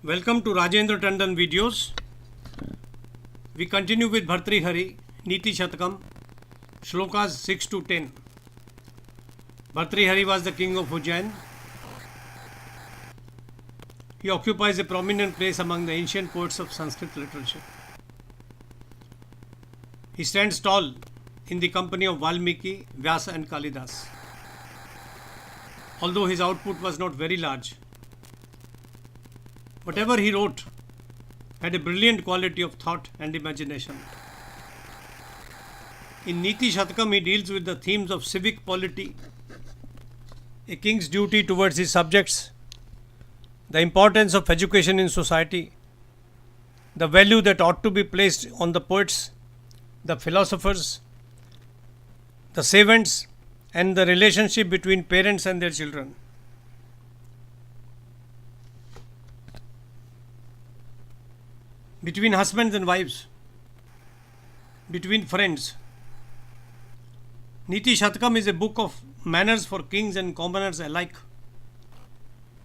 Welcome to Rajendra Tandon videos. We continue with Bhartrihari, Nitishatakam, shlokas 6 to 10. Bhartrihari was the king of Ujjain. He occupies a prominent place among the ancient poets of Sanskrit literature. He stands tall in the company of Valmiki, Vyasa and Kalidas. Although his output was not very large, whatever he wrote had a brilliant quality of thought and imagination. In Nitishatakam, he deals with the themes of civic polity, a king's duty towards his subjects, the importance of education in society, the value that ought to be placed on the poets, the philosophers, the savants, and the relationship between parents and their children. Between husbands and wives, between friends. Nitishatakam is a book of manners for kings and commoners alike,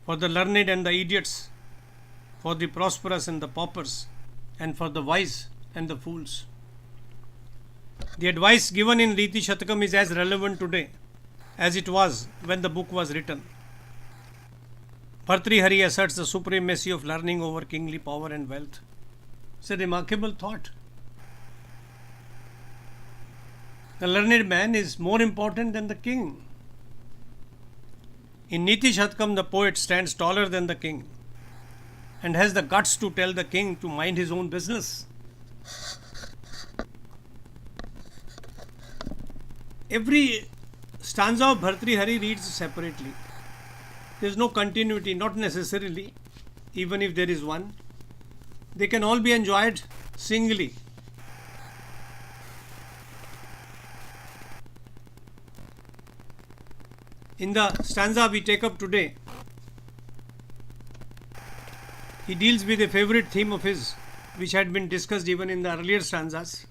for the learned and the idiots, for the prosperous and the paupers, and for the wise and the fools. The advice given in Nitishatakam is as relevant today as it was when the book was written. Bhartrihari asserts the supremacy of learning over kingly power and wealth. It's a remarkable thought. The learned man is more important than the king. In Nitishatakam, the poet stands taller than the king and has the guts to tell the king to mind his own business. Every stanza of Bhartrihari reads separately. There is no continuity, not necessarily, even if there is one. They can all be enjoyed singly. In the stanza we take up today, he deals with a favorite theme of his, which had been discussed even in the earlier stanzas,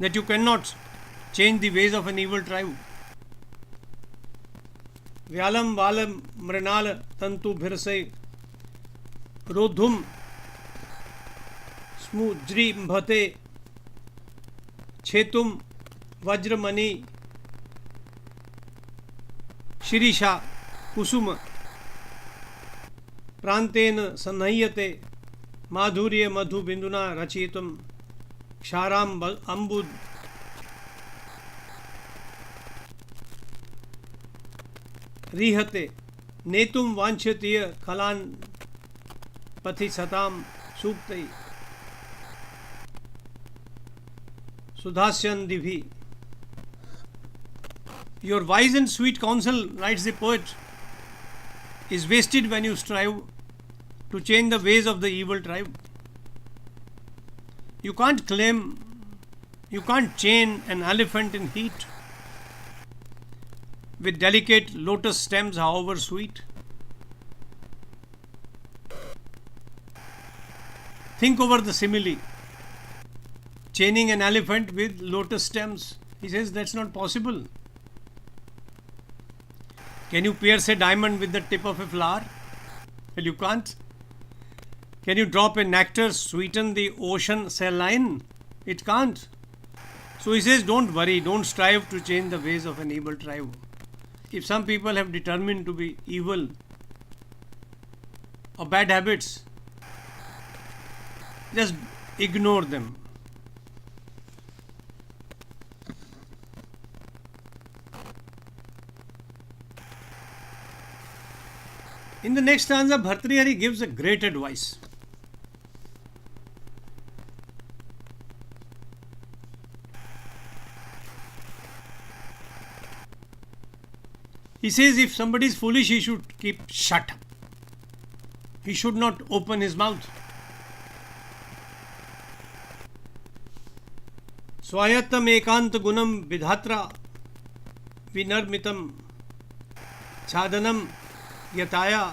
that you cannot change the ways of an evil tribe. Vyalam valam mrinal tantu bhirsai rodhum smudri bhate chetum vajramani shirisha kusuma prantena sanhayyate madhurya madhu binduna rachitum ksharam ambud rihate netum vanchatiya khalan pathi satam suktai sudhasyan divi. Your wise and sweet counsel, writes the poet, is wasted when you strive to change the ways of the evil tribe. You can't chain an elephant in heat with delicate lotus stems, however sweet. Think over the simile. Chaining an elephant with lotus stems. He says that's not possible. Can you pierce a diamond with the tip of a flower? Well, you can't. Can you drop a nectar sweeten the ocean saline? It can't. So he says, don't worry, don't strive to change the ways of an evil tribe. If some people have determined to be evil or bad habits, just ignore them. In the next stanza, Bhartrihari gives a great advice. He says if somebody is foolish, he should keep shut. He should not open his mouth. Swayatam ekant gunam vidhatra vinarmitam chadanam yataya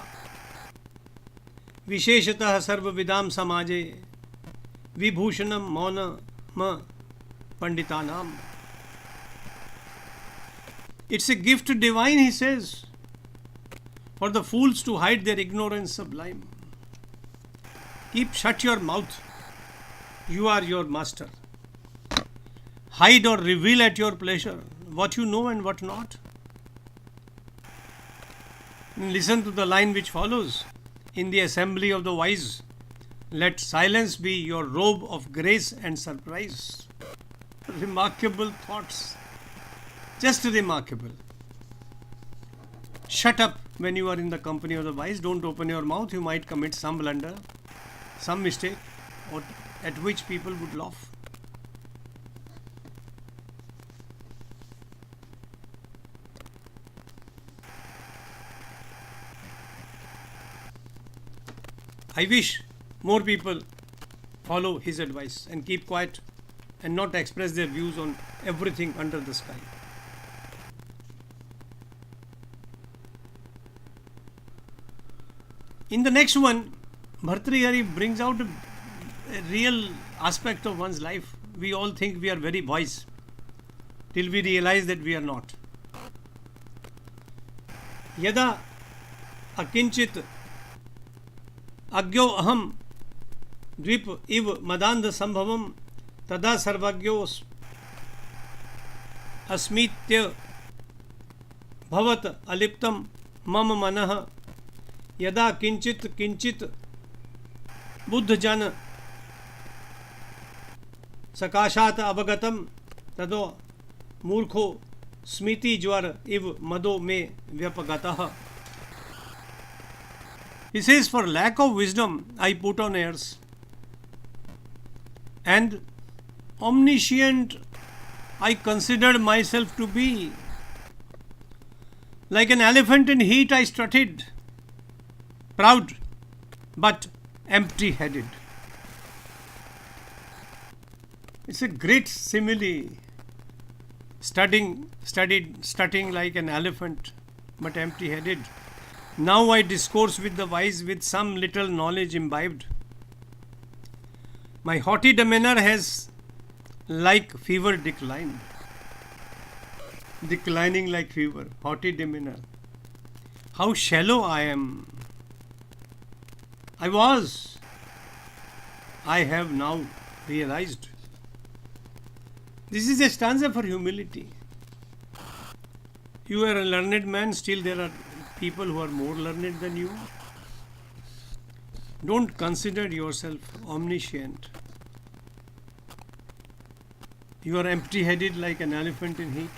visheshatah sarva vidam samaje vibhushanam mauna ma panditanam. It's a gift divine, he says. for the fools to hide their ignorance sublime. Keep shut your mouth, you are your master. Hide or reveal at your pleasure what you know and what not. And listen to the line which follows. In the assembly of the wise, let silence be your robe of grace and surprise. Remarkable thoughts. Just remarkable. Shut up when you are in the company of the wise. Don't open your mouth. You might commit some blunder, some mistake, or at which people would laugh. I wish more people follow his advice and keep quiet and not express their views on everything under the sky. In the next one, Bhartrihari brings out a real aspect of one's life. We all think we are very wise till we realize that we are not. Yada akinchit अज्ञो अहम द्वीप इव मदांध संभवम तदा सर्वज्ञो अस्मित्य भवत अलिप्तम मम मनः यदा किंचित किंचित बुद्ध जन सकाशात अवगतम तदो मूर्खो स्मृति ज्वर इव मदो में व्यपगतः. He says, for lack of wisdom, I put on airs. And omniscient I considered myself to be. Like an elephant in heat, I strutted, proud but empty-headed. It's a great simile. Strutting like an elephant but empty-headed. Now I discourse with the wise with some little knowledge imbibed. My haughty demeanor has like fever declined. Declining like fever, haughty demeanor. How shallow I am. I have now realized. This is a stanza for humility. You are a learned man, still there are people who are more learned than you. Don't consider yourself omniscient. You are empty-headed like an elephant in heat.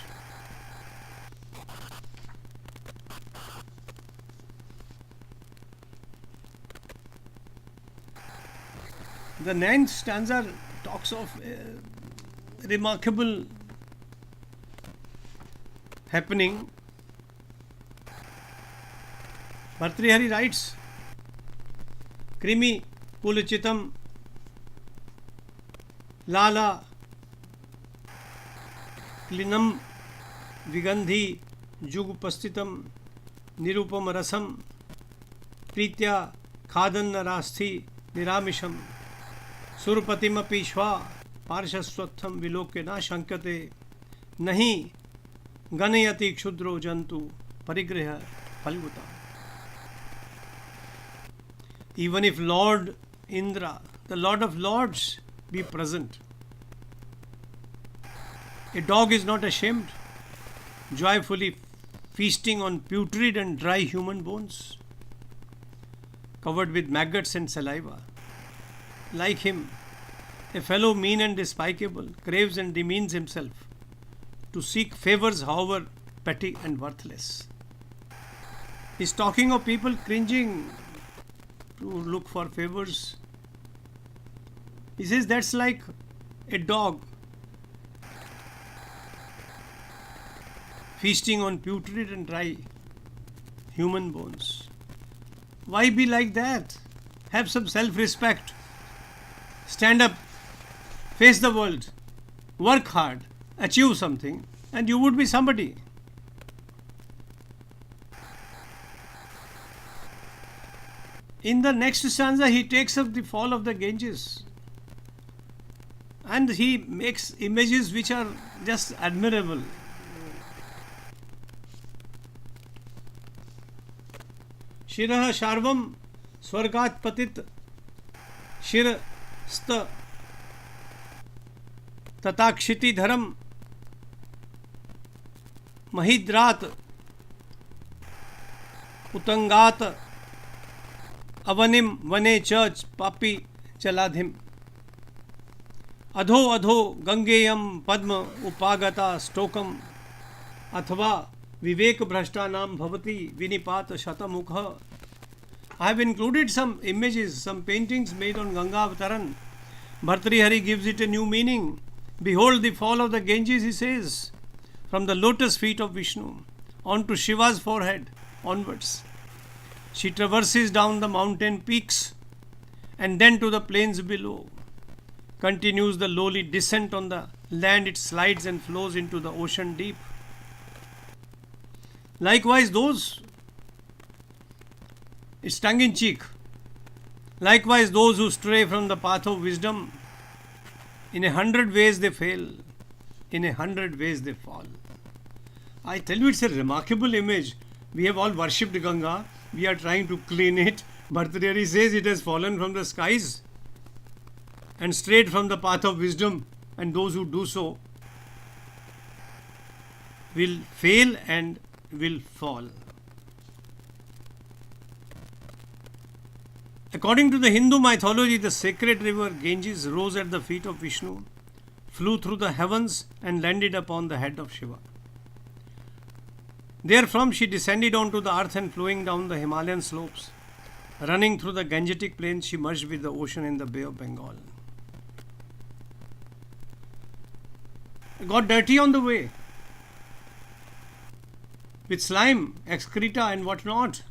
The ninth stanza talks of a remarkable happening. Bhartrihari writes, Krimi Pulachitam Lala Klinam Vigandhi Jugupastitam Nirupam Rasam Pritya Khadan Narasthi Niramisham Surpatim Apishwa Parshaswatham Vilokena Shankate Nahi Ganayati Kshudro Jantu Parigriha Falguta. Even if Lord Indra, the Lord of Lords, be present, a dog is not ashamed, joyfully feasting on putrid and dry human bones, covered with maggots and saliva. Like him, a fellow mean and despicable craves and demeans himself to seek favors, however petty and worthless. He's talking of people cringing to look for favors. He says that's like a dog feasting on putrid and dry human bones. Why be like that? Have some self-respect. Stand up, face the world, work hard, achieve something, and you would be somebody. In the next stanza, he takes up the fall of the Ganges and he makes images which are just admirable. Shirah Sharvam Swargat Patit Shirsta Tatakshiti Dharam Mahidrat Utangat Avanim Vane Church Papi Chaladhim Adho Adho Gangeyam Padma Upagata Stokam Athva Vivek Bhrashtanam Bhavati Vinipata Shatamukha. I have included some images, some paintings made on Ganga Avtaran. Bhartrihari gives it a new meaning. Behold the fall of the Ganges, he says, from the lotus feet of Vishnu onto Shiva's forehead onwards. She traverses down the mountain peaks and then to the plains below. Continues the lowly descent on the land, it slides and flows into the ocean deep. Likewise, those, it's tongue in cheek. Likewise, those who stray from the path of wisdom, in 100 ways they fail, in 100 ways they fall. I tell you, it's a remarkable image. We have all worshipped Ganga. We are trying to clean it. Bhartrihari says it has fallen from the skies and strayed from the path of wisdom, and those who do so will fail and will fall. According to the Hindu mythology, the sacred river Ganges rose at the feet of Vishnu, flew through the heavens and landed upon the head of Shiva. Therefrom she descended onto the earth and flowing down the Himalayan slopes, running through the Gangetic plains, she merged with the ocean in the Bay of Bengal. Got dirty on the way with slime, excreta and what not.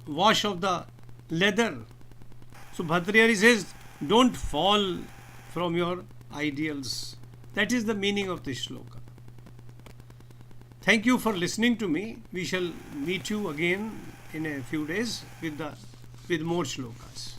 Wash of the leather. So Bhartrihari says, don't fall from your ideals. That is the meaning of this shloka. Thank you for listening to me. We shall meet you again in a few days with more shlokas.